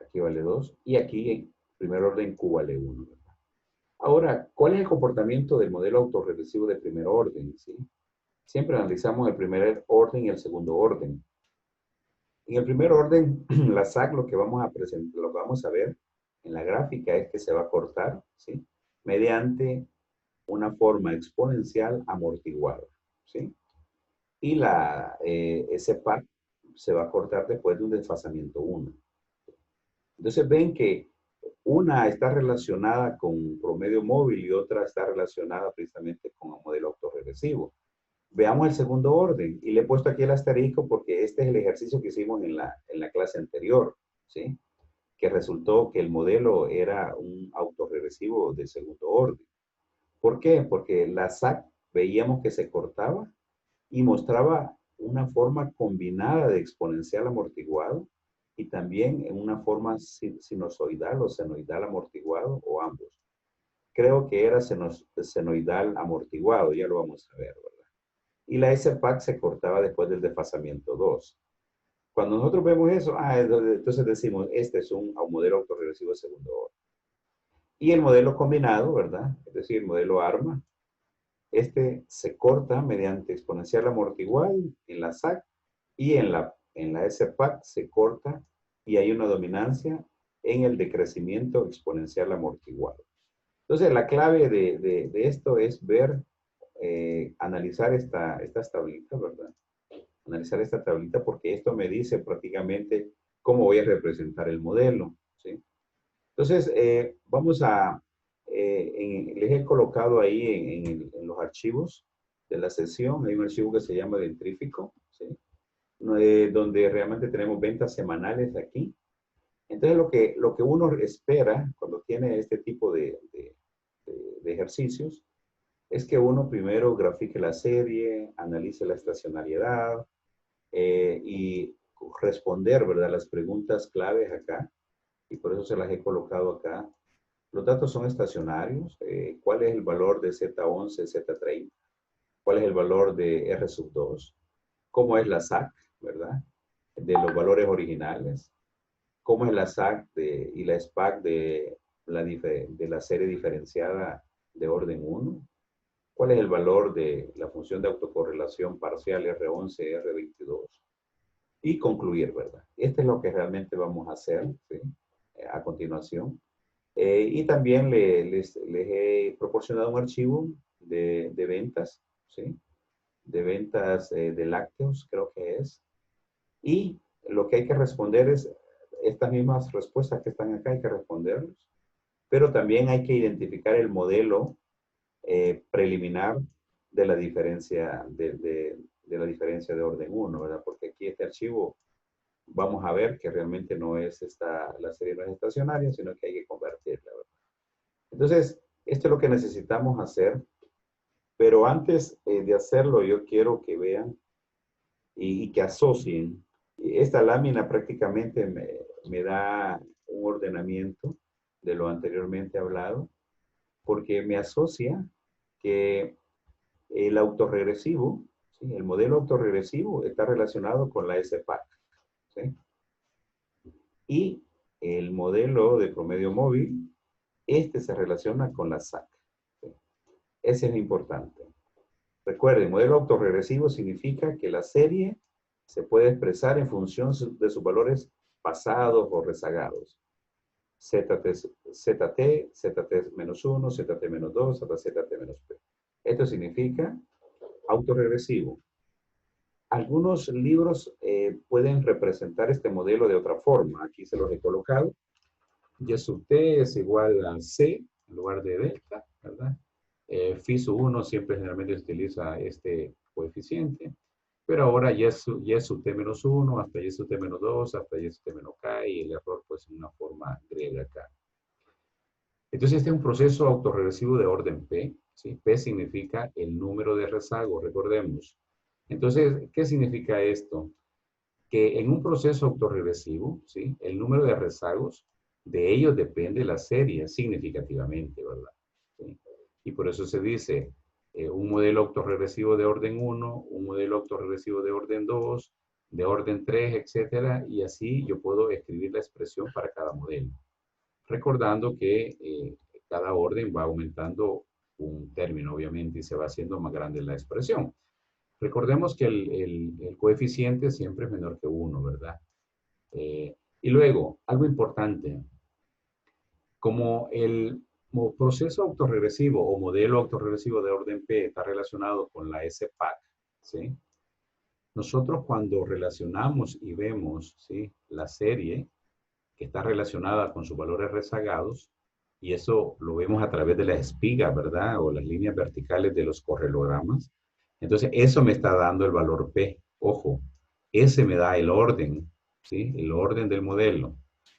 Aquí vale 2. Y aquí, en primer orden, Q vale 1, ¿verdad? Ahora, ¿cuál es el comportamiento del modelo autorregresivo de primer orden? ¿Sí? Siempre analizamos el primer orden y el segundo orden. En el primer orden, la SAC lo que vamos a presentar, lo que vamos a ver en la gráfica es que se va a cortar, ¿sí? Mediante una forma exponencial amortiguada, ¿sí? Y ese par se va a cortar después de un desfasamiento 1. Entonces ven que una está relacionada con promedio móvil y otra está relacionada precisamente con el modelo autorregresivo. Veamos el segundo orden y le he puesto aquí el asterisco porque este es el ejercicio que hicimos en la clase anterior, ¿sí? Que resultó que el modelo era un autorregresivo de segundo orden. ¿Por qué? Porque la SAC veíamos que se cortaba y mostraba una forma combinada de exponencial amortiguado y también en una forma sinusoidal o senoidal amortiguado o ambos. Creo que era senoidal amortiguado, ya lo vamos a ver, ¿verdad? Y la SPAC se cortaba después del desfasamiento 2. Cuando nosotros vemos eso, entonces decimos, este es un modelo autorregresivo de segundo orden. Y el modelo combinado, ¿verdad? Es decir, el modelo ARMA, este se corta mediante exponencial amortiguado en la SAC y en la SPAC se corta y hay una dominancia en el decrecimiento exponencial amortiguado. Entonces, la clave de esto es ver, analizar estas tablitas, ¿verdad? Analizar esta tablita porque esto me dice prácticamente cómo voy a representar el modelo, ¿sí? Entonces, vamos a, les he colocado ahí en los archivos de la sesión, hay un archivo que se llama Dentrífico, ¿sí? Donde realmente tenemos ventas semanales aquí. Entonces, lo que uno espera cuando tiene este tipo de ejercicios es que uno primero grafique la serie, analice la estacionariedad y responder, ¿verdad?, las preguntas claves acá. Y por eso se las he colocado acá. Los datos son estacionarios. ¿Cuál es el valor de Z11, Z30? ¿Cuál es el valor de R sub 2? ¿Cómo es la SAC, verdad? De los valores originales. ¿Cómo es la SAC y la SPAC de la serie diferenciada de orden 1? ¿Cuál es el valor de la función de autocorrelación parcial R11, R22? Y concluir, ¿verdad? Esto es lo que realmente vamos a hacer, ¿sí? A continuación. Y también les he proporcionado un archivo de ventas, ¿sí? De ventas de lácteos, creo que es. Y lo que hay que responder es estas mismas respuestas que están acá, hay que responderlos. Pero también hay que identificar el modelo preliminar de la diferencia de la diferencia de orden 1, ¿verdad? Porque aquí este archivo vamos a ver que realmente no es la serie no es estacionaria, sino que hay que convertirla, ¿verdad? Entonces, esto es lo que necesitamos hacer, pero antes de hacerlo, yo quiero que vean y que asocien. Esta lámina prácticamente me da un ordenamiento de lo anteriormente hablado, porque me asocia que el autorregresivo, ¿sí? El modelo autorregresivo está relacionado con la SPAC, ¿sí? Y el modelo de promedio móvil, este se relaciona con la SAC, ¿sí? Ese es importante. Recuerden, modelo autorregresivo significa que la serie se puede expresar en función de sus valores pasados o rezagados. ZT, ZT-1, ZT-2, hasta ZT-P. Esto significa autorregresivo. Algunos libros pueden representar este modelo de otra forma. Aquí se los he colocado. Y sub t es igual a c en lugar de delta, ¿verdad? Phi sub 1 siempre generalmente se utiliza este coeficiente. Pero ahora y sub t menos 1 hasta y sub t menos 2 hasta y sub t menos k y el error pues en una forma griega acá. Entonces este es un proceso autorregresivo de orden P, ¿sí? P significa el número de rezagos, recordemos. Entonces, ¿qué significa esto? Que en un proceso autorregresivo, ¿sí? El número de rezagos, de ellos depende la serie significativamente, ¿verdad? ¿Sí? Y por eso se dice un modelo autorregresivo de orden 1, un modelo autorregresivo de orden 2, de orden 3, etcétera, y así yo puedo escribir la expresión para cada modelo. Recordando que cada orden va aumentando un término, obviamente, y se va haciendo más grande la expresión. Recordemos que el coeficiente siempre es menor que 1, ¿verdad? Y luego, algo importante, como el proceso autorregresivo o modelo autorregresivo de orden P está relacionado con la SPAC, ¿sí? Nosotros cuando relacionamos y vemos, ¿sí?, la serie que está relacionada con sus valores rezagados, y eso lo vemos a través de las espigas, ¿verdad? O las líneas verticales de los correlogramas. Entonces, eso me está dando el valor P. Ojo, ese me da el orden, ¿sí? El orden del modelo,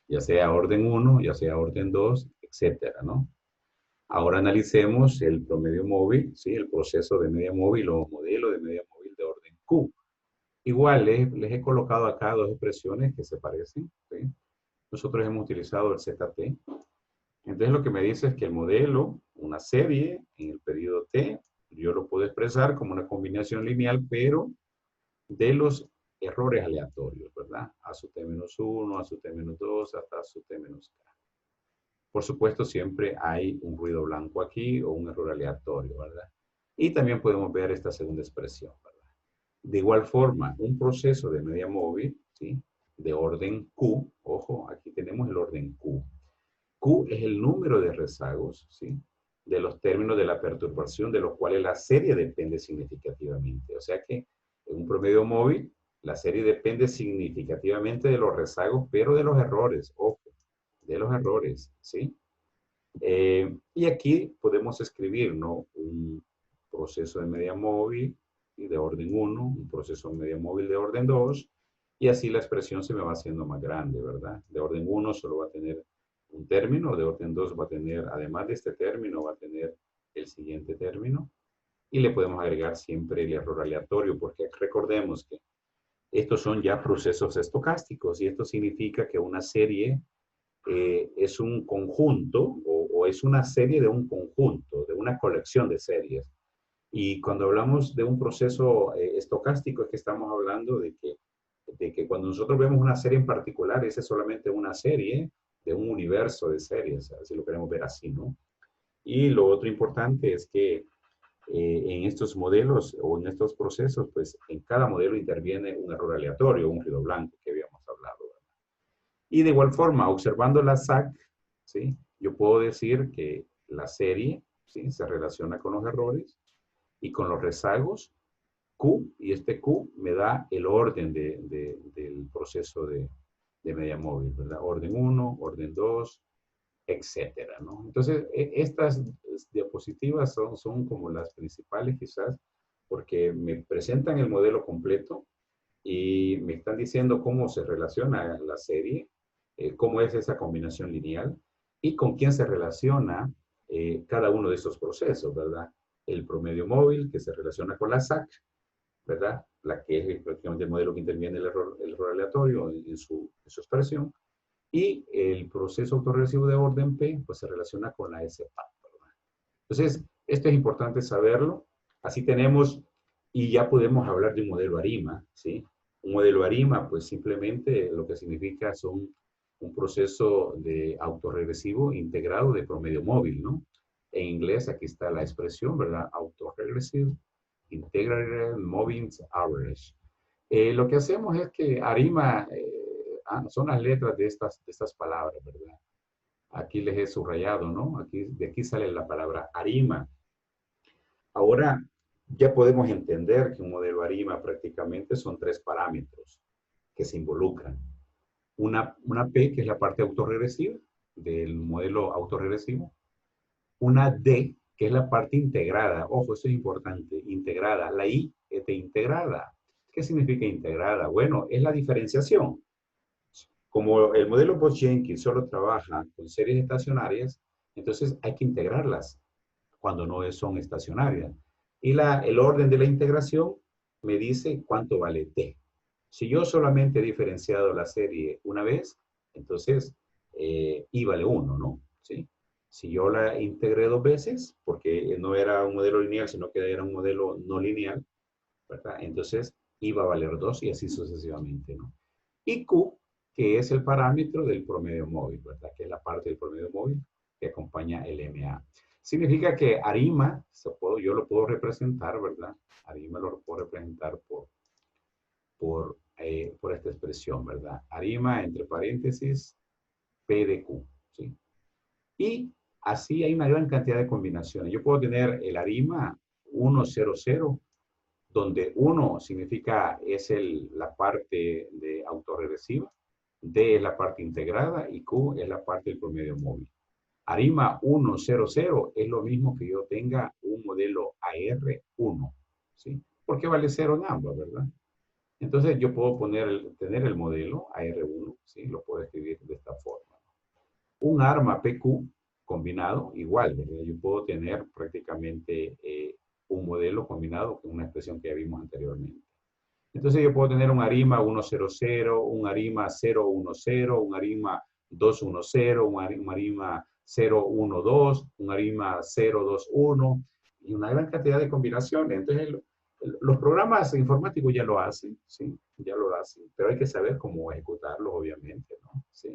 ya sea orden 1, ya sea orden 2, etcétera, ¿no? Ahora analicemos el promedio móvil, ¿sí? El proceso de media móvil o modelo de media móvil de orden Q. Igual, les he colocado acá dos expresiones que se parecen, ¿sí? Nosotros hemos utilizado el ZT. Entonces lo que me dice es que el modelo, una serie en el periodo T, yo lo puedo expresar como una combinación lineal, pero de los errores aleatorios, ¿verdad? A sub t menos 1, a sub t menos 2, hasta a sub t menos k. Por supuesto, siempre hay un ruido blanco aquí o un error aleatorio, ¿verdad? Y también podemos ver esta segunda expresión, ¿verdad? De igual forma, un proceso de media móvil, ¿sí?, de orden Q, ojo, aquí tenemos el orden Q. Q es el número de rezagos, ¿sí?, de los términos de la perturbación, de los cuales la serie depende significativamente. O sea que en un promedio móvil, la serie depende significativamente de los rezagos, pero de los errores, ojo, de los errores, ¿sí? Y aquí podemos escribir, ¿no? Un proceso de media móvil de orden 1, un proceso de media móvil de orden 2, y así la expresión se me va haciendo más grande, ¿verdad? De orden 1 solo va a tener un término, de orden 2 va a tener, además de este término, va a tener el siguiente término, y le podemos agregar siempre el error aleatorio, porque recordemos que estos son ya procesos estocásticos, y esto significa que una serie es un conjunto o es una serie de un conjunto, de una colección de series. Y cuando hablamos de un proceso estocástico es que estamos hablando de que cuando nosotros vemos una serie en particular, esa es solamente una serie de un universo de series, si lo queremos ver así, ¿no? Y lo otro importante es que en estos modelos o en estos procesos, pues en cada modelo interviene un error aleatorio, un ruido blanco que habíamos hablado. Y de igual forma, observando la SAC, ¿sí? Yo puedo decir que la serie, ¿sí? Se relaciona con los errores y con los rezagos Q, y este Q me da el orden del proceso de media móvil, ¿verdad? Orden 1, orden 2, etcétera, ¿no? Entonces, estas diapositivas son como las principales quizás, porque me presentan el modelo completo y me están diciendo cómo se relaciona la serie, cómo es esa combinación lineal y con quién se relaciona cada uno de estos procesos, ¿verdad? El promedio móvil que se relaciona con la SAC, ¿verdad? La que es prácticamente el modelo que interviene el error aleatorio en su expresión. Y el proceso autorregresivo de orden P, pues se relaciona con la SPAC, ¿verdad? Entonces, esto es importante saberlo. Así tenemos, y ya podemos hablar de un modelo ARIMA, ¿sí? Un modelo ARIMA, pues simplemente lo que significa son un proceso de autorregresivo integrado de promedio móvil, ¿no? En inglés, aquí está la expresión, ¿verdad? Autoregressive Integrated Moving Average. Lo que hacemos es que ARIMA son las letras de estas palabras, ¿verdad? Aquí les he subrayado, ¿no? Aquí, de aquí sale la palabra ARIMA. Ahora ya podemos entender que un modelo ARIMA prácticamente son 3 parámetros que se involucran. Una P, que es la parte autorregresiva del modelo autorregresivo. Una D, que es la parte integrada. Ojo, eso es importante, integrada. La I es de integrada. ¿Qué significa integrada? Bueno, es la diferenciación. Como el modelo Bosch-Jenkins solo trabaja con series estacionarias, entonces hay que integrarlas cuando no son estacionarias. Y el orden de la integración me dice cuánto vale T. Si yo solamente he diferenciado la serie una vez, entonces I vale 1, ¿no? ¿Sí? Si yo la integré 2 veces, porque no era un modelo lineal, sino que era un modelo no lineal, ¿verdad? Entonces I va a valer 2 y así sucesivamente, ¿no? Y Q, que es el parámetro del promedio móvil, ¿verdad? Que es la parte del promedio móvil que acompaña el MA. Significa que ARIMA, yo lo puedo representar, ¿verdad? ARIMA lo puedo representar por esta expresión, ¿verdad? ARIMA, entre paréntesis, P de Q, ¿sí? Y así hay una gran cantidad de combinaciones. Yo puedo tener el ARIMA 1, 0, 0, donde 1 significa es la parte de autorregresiva, D es la parte integrada y Q es la parte del promedio móvil. ARIMA 1, 0, 0 es lo mismo que yo tenga un modelo AR1, ¿sí? Porque vale 0 en ambos, ¿verdad? Entonces yo puedo tener el modelo AR1, ¿sí? Lo puedo escribir de esta forma. Un arma PQ combinado, igual, ¿verdad? Yo puedo tener prácticamente un modelo combinado con una expresión que ya vimos anteriormente. Entonces yo puedo tener un ARIMA 100, un ARIMA 010, un ARIMA 210, un ARIMA 012, un ARIMA 021 y una gran cantidad de combinaciones. Entonces los programas informáticos ya lo hacen, ¿sí? Ya lo hacen, pero hay que saber cómo ejecutarlos, obviamente, ¿no? ¿Sí?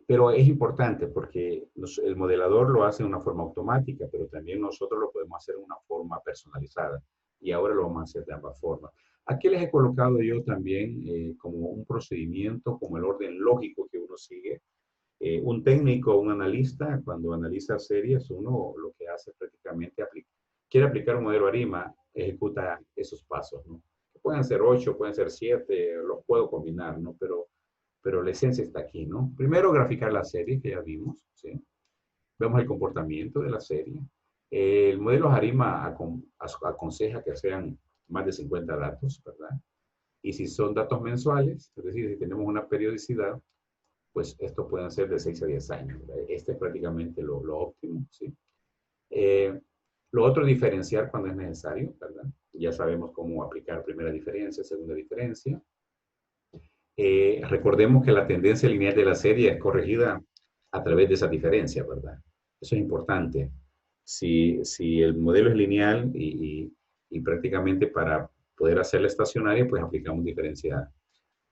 Pero es importante porque el modelador lo hace de una forma automática, pero también nosotros lo podemos hacer de una forma personalizada. Y ahora lo vamos a hacer de ambas formas. Aquí les he colocado yo también como un procedimiento, como el orden lógico que uno sigue Un técnico, un analista, cuando analiza series, uno lo que hace prácticamente quiere aplicar un modelo ARIMA, ejecuta esos pasos, ¿no? Pueden ser 8, pueden ser 7, los puedo combinar, ¿no? Pero la esencia está aquí, ¿no? Primero, graficar la serie que ya vimos, ¿sí? Vemos el comportamiento de la serie. El modelo ARIMA aconseja que sean más de 50 datos, ¿verdad? Y si son datos mensuales, es decir, si tenemos una periodicidad, pues esto pueden ser de 6 a 10 años. ¿Verdad? Este es prácticamente lo óptimo, ¿sí? Lo otro es diferenciar cuando es necesario, ¿verdad? Ya sabemos cómo aplicar primera diferencia, segunda diferencia. Recordemos que la tendencia lineal de la serie es corregida a través de esa diferencia, ¿verdad? Eso es importante. Si el modelo es lineal y prácticamente para poder hacerla estacionaria, pues aplicamos diferencia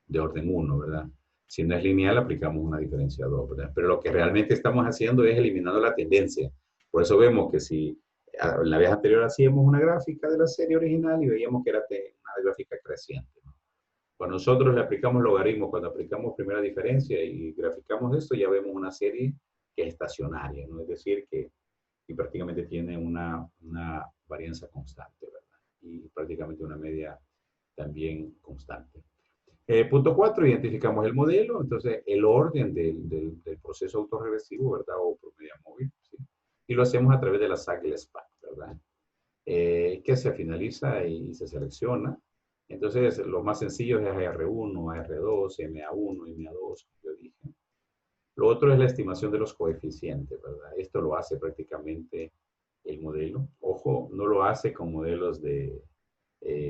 de orden 1, ¿verdad? Si no es lineal, aplicamos una diferencia 2, ¿verdad? Pero lo que realmente estamos haciendo es eliminando la tendencia. Por eso vemos que si en la vez anterior hacíamos una gráfica de la serie original y veíamos que era una gráfica creciente, ¿no? Cuando nosotros le aplicamos logaritmo, cuando aplicamos primera diferencia y graficamos esto, ya vemos una serie que es estacionaria, ¿no? Es decir, que prácticamente tiene una varianza constante, ¿verdad? Y prácticamente una media también constante. Punto 4, identificamos el modelo, entonces el orden del proceso autorregresivo, ¿verdad? O por media móvil, ¿sí? Y lo hacemos a través de la SAC y la SPAC, ¿verdad? Que se finaliza y se selecciona. Entonces, lo más sencillo es AR1, AR2, MA1, MA2, como yo dije. Lo otro es la estimación de los coeficientes, ¿verdad? Esto lo hace prácticamente el modelo. Ojo, no lo hace con modelos de,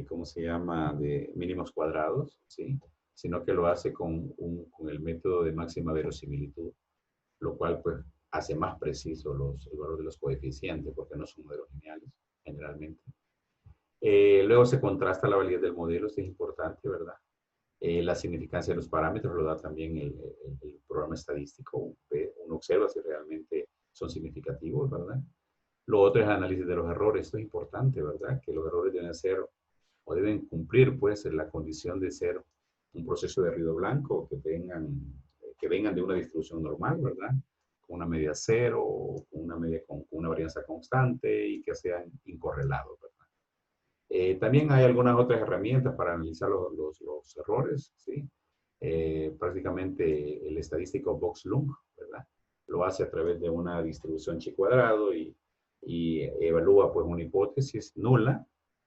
¿cómo se llama?, de mínimos cuadrados, ¿sí? Sino que lo hace con el método de máxima verosimilitud, lo cual pues hace más preciso el valor de los coeficientes, porque no son modelos lineales, generalmente. Luego se contrasta la validez del modelo, esto es importante, ¿verdad? La significancia de los parámetros lo da también el programa estadístico. Uno observa si realmente son significativos, ¿verdad? Lo otro es el análisis de los errores, esto es importante, ¿verdad? Que los errores deben ser o deben cumplir, pues, la condición de ser un proceso de ruido blanco, que vengan de una distribución normal, ¿verdad? Con una media cero, o con una media con una varianza constante y que sean incorrelados, ¿verdad? También hay algunas otras herramientas para analizar los errores, ¿sí? Prácticamente el estadístico Box-Lung, ¿verdad? Lo hace a través de una distribución chi cuadrado y evalúa pues una hipótesis nula,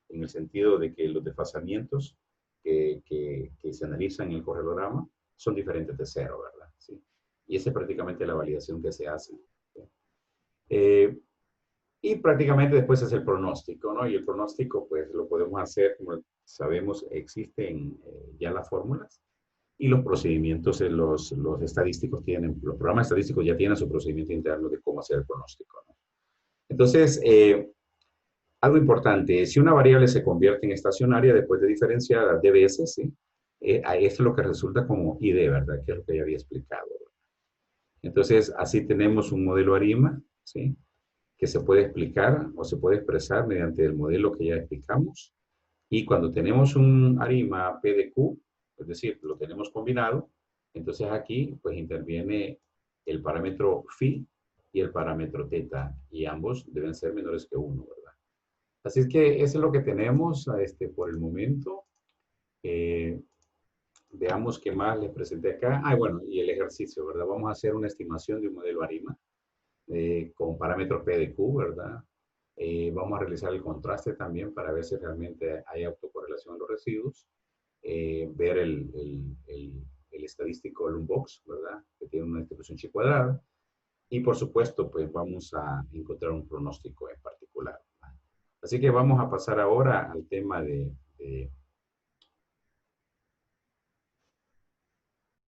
en el sentido de que los desfasamientos que se analizan en el correlograma son diferentes de cero, ¿verdad? ¿Sí? Y esa es prácticamente la validación que se hace. ¿Sí? Y prácticamente después es el pronóstico, ¿no? Y el pronóstico, pues, lo podemos hacer, como sabemos, existen ya las fórmulas y los procedimientos, los estadísticos tienen, los programas estadísticos ya tienen su procedimiento interno de cómo hacer el pronóstico, ¿no? Entonces, algo importante, si una variable se convierte en estacionaria después de diferenciar de veces, ¿sí? Esto es lo que resulta como ID, ¿verdad? Que es lo que ya había explicado, ¿verdad? Entonces, así tenemos un modelo ARIMA, ¿sí? Que se puede explicar o se puede expresar mediante el modelo que ya explicamos. Y cuando tenemos un ARIMA P de Q, es decir, lo tenemos combinado, entonces aquí pues interviene el parámetro phi y el parámetro teta, y ambos deben ser menores que 1, ¿verdad? Así es que eso es lo que tenemos por el momento. Veamos qué más les presenté acá. Bueno, y el ejercicio, ¿verdad? Vamos a hacer una estimación de un modelo ARIMA. Con parámetros P de Q, ¿verdad? Vamos a realizar el contraste también para ver si realmente hay autocorrelación en los residuos. Ver el estadístico Lumbox, ¿verdad? Que tiene una distribución chi cuadrada. Y por supuesto, pues vamos a encontrar un pronóstico en particular, ¿verdad? Así que vamos a pasar ahora al tema de